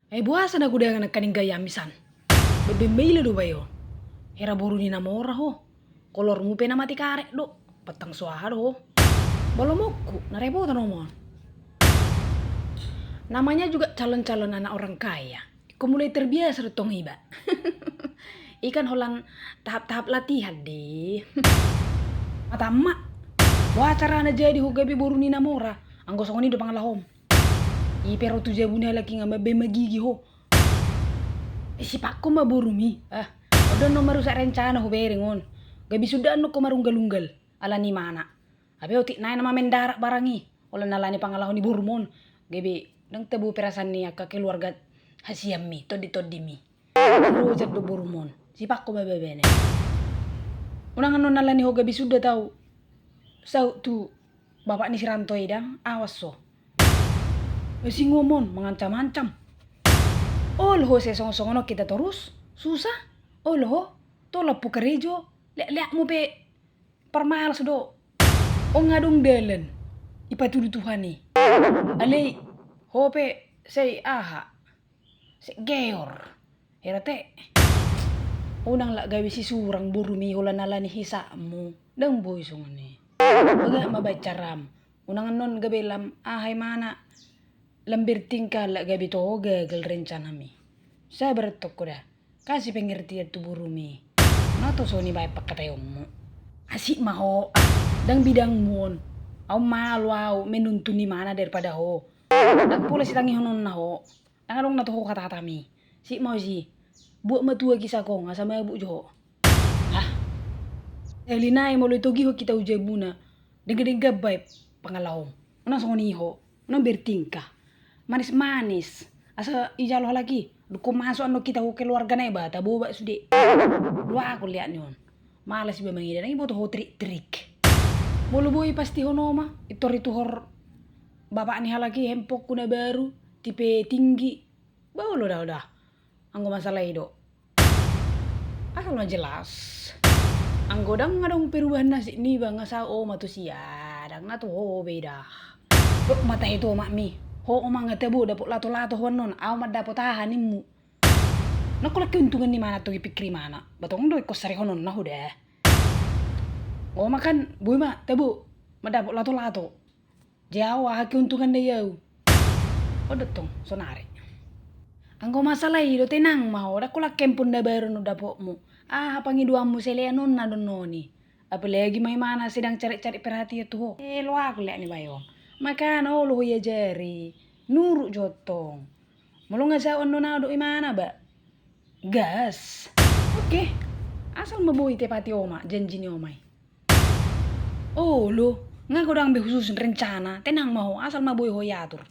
Buasa na guda nga nagkaning gayamisan. Babimbaila do bayo. Hera buru ni namora ho. Kolor mo na mati karek do. Patang suara ho. Balomokku, narepotan mo. Namanya juga calon-calon anak orang kaya. Kau mulai terbiasa retong hiba. Ikan holang tahap-tahap latihan deh. Mata emak. Wah cara na jadi ho gabi buru ni namora. Anggo songoni do pangalahom. Pero tu jabuna laki nga mabe magigi ho. Si pakko maburu mi. Odo no marusak rencana ho beringon. Gabi sudah no ko marunggal-unggal. Ala ni mana. Abe otik na nama mendarak barangi. Ola nalani pangalahon ni burmon. Gabi nang tebu perasan ni ka keluarga hasiam mi todi mi. Rojat do burmon. Si pakko mabebe ne. Unang ano nalani ho gabi sudah tahu. Sau tu bapak ni si Ranto idang awas so. Si ngomong mengancam-ancam. Oh loh saya song-songono kita terus susah. Oh loh tolak pukerejo. Lihat mo pe permalas do. Oh ngadong delen. Ipatudu Tuhan ni. Ale hope say aha. Si geor. Herate. Unang la gawi si surang burumi hula nala ni hisamu. Dang boy songone. Baga mabaca ram. Unang non gabi lam ahay mana. Lambir tingkah la gabi to gagal rencana mi. Saya bertok ko dah. Kasih pengertian tu burumi. Nato soni bay pakatayom mo. Asik maho. Dang bidang mon. Au malu au menuntun ni mana daripada ho. Dak pula si tangi honon na ho. Nangarong na to ho kata-kata mi. Si mau si. Buat matua kisah ko nga sama ibu jo. Elinay mo lo togi ho kita ujabuna. Dengga-dengga bay pangalahom. Unang soni ho. Unang bertingkah. Manis-manis. Asa ijalo lagi. Duko masuk ano kita ko keluarga na iba. Tabo ba sude. Dua aku lihat nyon. Malas iba mangida. Nangi boto ho trik-trik. Mulu boy pasti hono ma. Itu hor. Bapak ni halagi hempok kuna baru. Tipe tinggi. Bau lo dah. Anggo masalah itu. Asal mah jelas. Anggo dang ngadong perubahan nasi ni bang asa o matusia. Dang na to ho beda. Kok mata itu mak mi. Ho omang ngatebo dapot lato-lato honon. Aw madapot tahanimu. Nakulak keuntungan ni mana to ipikri mana. Batong do ikos sari honon na udah. O makan boy ma tebo. Madapot lato-lato. Jawa keuntungan dia yau. O dotong sonare. Anggo masalah itu tenang mau. Dakulak kempun da baru no dapotmu. Pangiduamu selea non na dononi. Apalagi may mana sedang cari-cari perhatian tuh. Lo aku lihat nih bayong. Makana lo ya jari. Nuruk jotong. Mau nggak sa ono na do imana ba? Gas. Oke. Asal maboy tepati oma janji ni omay. Oh lo. Nga ko dang be khusus rencana. Tenang mau asal maboy ho yatur.